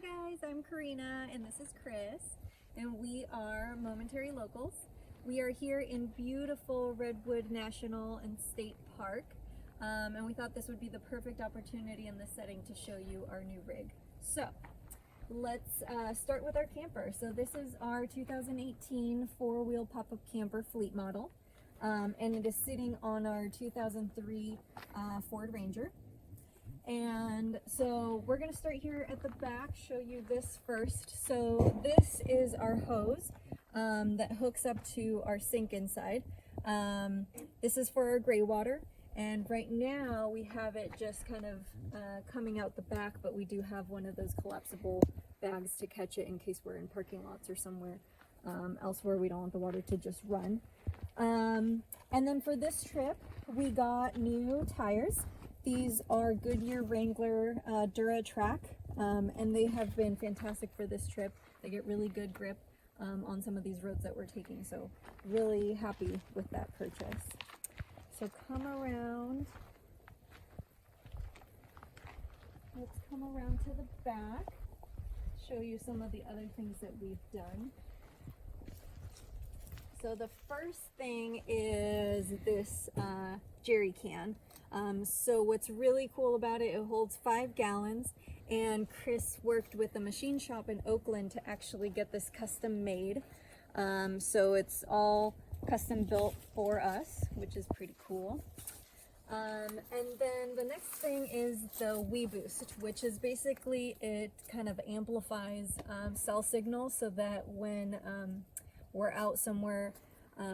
guys, I'm Karina and this is Chris, and we are Momentary locals. We are here in beautiful Redwood National and State Park, and we thought this would be the perfect opportunity in this setting to show you our new rig. So let's start with our camper. So this is our 2018 Four Wheel Popup Camper fleet model, and it is sitting on our 2003 Ford Ranger. And so we're going to start here at the back, show you this first. So this is our hose that hooks up to our sink inside. This is for our gray water, and right now we have it just kind of coming out the back, but we do have one of those collapsible bags to catch it in case we're in parking lots or somewhere else where we don't want the water to just run. And then for this trip we got new tires. These are Goodyear Wrangler Dura Track, and they have been fantastic for this trip. They get really good grip on some of these roads that we're taking, so really happy with that purchase. So come around. Let's come around to the back, show you some of the other things that we've done. So the first thing is this Jerrican. So what's really cool about it, it holds 5 gallons, and Chris worked with a machine shop in Oakland to actually get this custom made. So it's all custom built for us, which is pretty cool. And then the next thing is the WeBoost, which is basically, it kind of amplifies cell signal so that when we're out somewhere,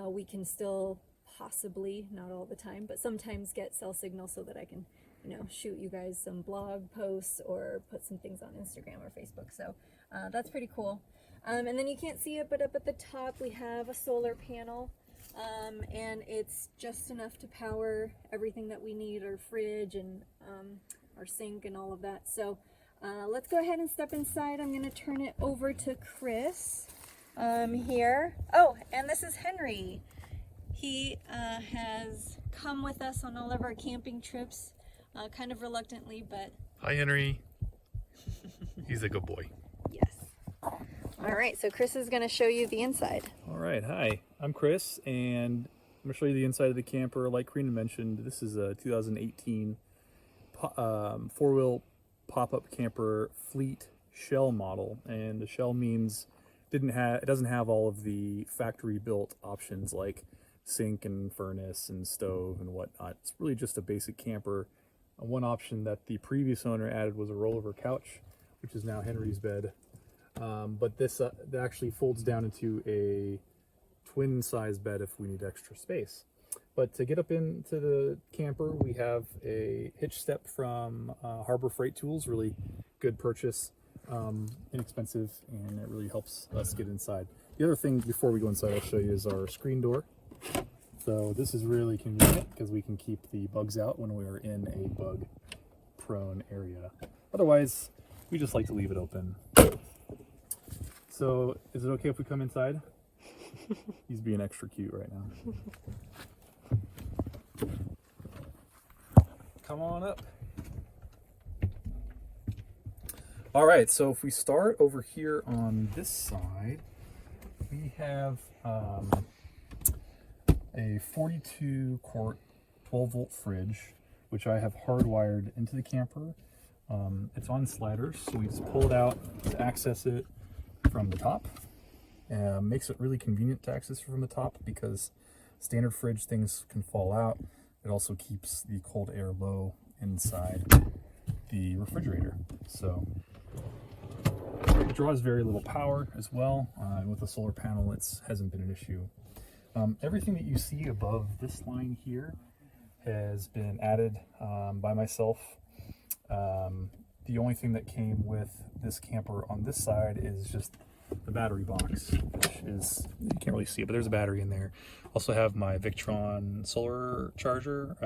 we can still possibly, not all the time, but sometimes get cell signal so that I can, shoot you guys some blog posts or put some things on Instagram or Facebook. So that's pretty cool. And then you can't see it, but up at the top we have a solar panel, and it's just enough to power everything that we need, our fridge and our sink and all of that. So let's go ahead and step inside. I'm going to turn it over to Chris here. Oh, and this is Henri. He has come with us on all of our camping trips, kind of reluctantly, but... Hi, Henri. He's a good boy. Yes. All right, so Chris is going to show you the inside. All right, hi. I'm Chris, and I'm going to show you the inside of the camper. Like Karina mentioned, this is a 2018 Four Wheel Pop-Up Camper Fleet Shell model, and the shell means it doesn't have all of the factory-built options like sink and furnace and stove and whatnot. It's really just a basic camper. One option that the previous owner added was a rollover couch, which is now Henri's bed. But this that actually folds down into a twin size bed if we need extra space. But to get up into the camper, we have a hitch step from Harbor Freight Tools. Really good purchase, inexpensive, and it really helps us get inside. The other thing before we go inside I'll show you is our screen door. So this is really convenient because we can keep the bugs out when we are in a bug prone area. Otherwise, we just like to leave it open. So is it okay if we come inside? He's being extra cute right now. Come on up. All right, so if we start over here on this side, we have a 42 quart 12 volt fridge, which I have hardwired into the camper. It's on sliders, so we just pull it out to access it from the top. Makes it really convenient to access it from the top because standard fridge things can fall out. It also keeps the cold air low inside the refrigerator. So it draws very little power as well. And with the solar panel, it hasn't been an issue. Everything that you see above this line here has been added by myself. The only thing that came with this camper on this side is just the battery box, which is, you can't really see it, but there's a battery in there. Also have my Victron solar charger,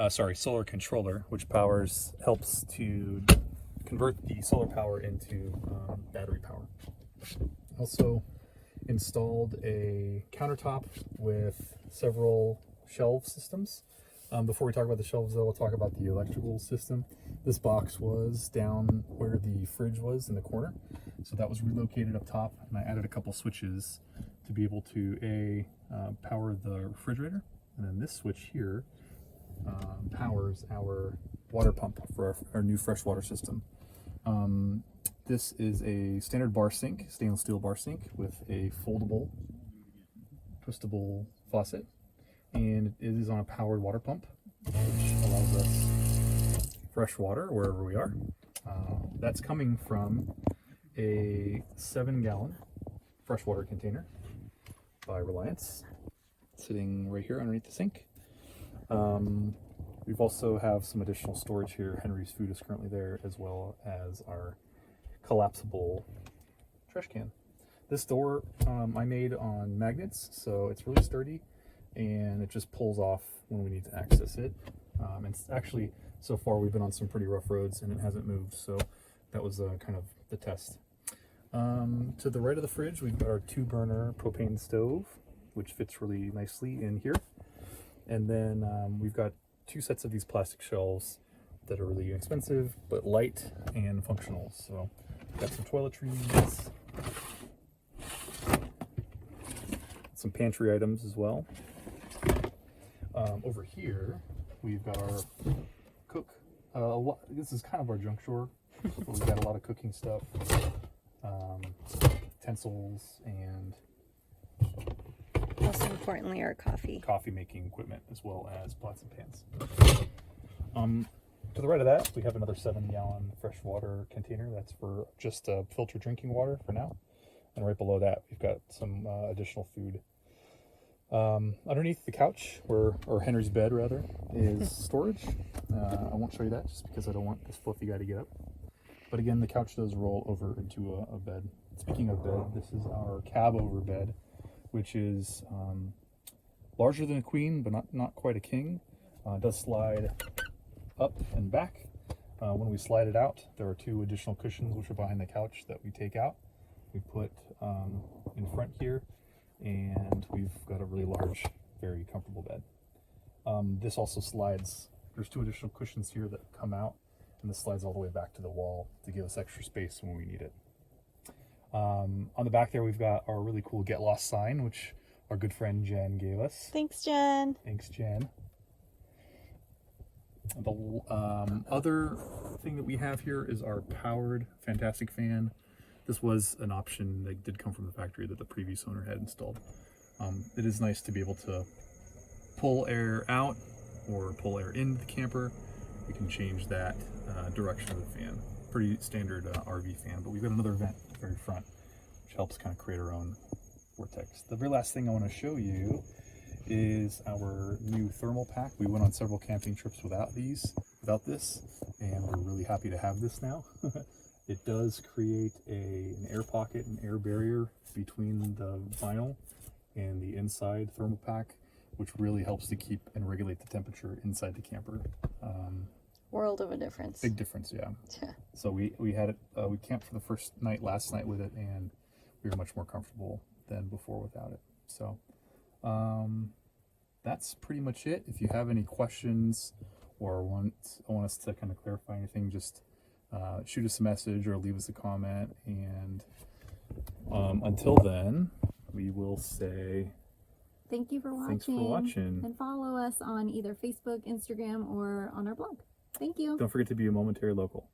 solar controller, which helps to convert the solar power into battery power. Also installed a countertop with several shelf systems. Before we talk about the shelves, though, we'll talk about the electrical system. This box was down where the fridge was in the corner, so that was relocated up top, and I added a couple switches to be able to power the refrigerator, and then this switch here powers our water pump for our new freshwater system. This is a standard bar sink, stainless steel bar sink with a foldable, twistable faucet, and it is on a powered water pump, which allows us fresh water wherever we are. That's coming from a 7-gallon freshwater container by Reliance, sitting right here underneath the sink. We've also have some additional storage here. Henri's food is currently there, as well as our collapsible trash can. This door I made on magnets, so it's really sturdy, and it just pulls off when we need to access it. And it's actually, so far we've been on some pretty rough roads and it hasn't moved, so that was kind of the test. To the right of the fridge, we've got our 2-burner propane stove, which fits really nicely in here. And then we've got 2 sets of these plastic shelves that are really inexpensive, but light and functional. So we've got some toiletries, some pantry items as well. Over here, we've got our this is kind of our junk drawer, but we've got a lot of cooking stuff, utensils, and Most importantly, our coffee making equipment, as well as pots and pans. To the right of that, we have another 7-gallon freshwater container. That's for just filtered drinking water for now. And right below that, we've got some additional food. Underneath the couch, or Henri's bed rather, is storage. I won't show you that just because I don't want this fluffy guy to get up. But again, the couch does roll over into a bed. Speaking of bed, this is our cab over bed, which is larger than a queen, but not quite a king. It does slide up and back. When we slide it out, there are 2 additional cushions which are behind the couch that we take out. We put in front here, and we've got a really large, very comfortable bed. This also slides. There's 2 additional cushions here that come out, and this slides all the way back to the wall to give us extra space when we need it. On the back there, we've got our really cool Get Lost sign, which our good friend Jen gave us. Thanks, Jen. Thanks, Jen. The other thing that we have here is our powered Fantastic fan. This was an option that did come from the factory that the previous owner had installed. It is nice to be able to pull air out or pull air into the camper. We can change that direction of the fan. Pretty standard RV fan, but we've got another vent at the very front, which helps kind of create our own vortex. The very last thing I want to show you is our new thermal pack. We went on several camping trips without this, and we're really happy to have this now. It does create an air pocket, an air barrier between the vinyl and the inside thermal pack, which really helps to keep and regulate the temperature inside the camper. World of a difference. Big difference, yeah. So we had it. We camped for the first night last night with it, and we were much more comfortable than before without it. So that's pretty much it. If you have any questions or want us to kind of clarify anything, just shoot us a message or leave us a comment. And until then, we will say Thank you for watching. thanks for watching. And follow us on either Facebook, Instagram, or on our blog. Thank you. Don't forget to be a momentary local.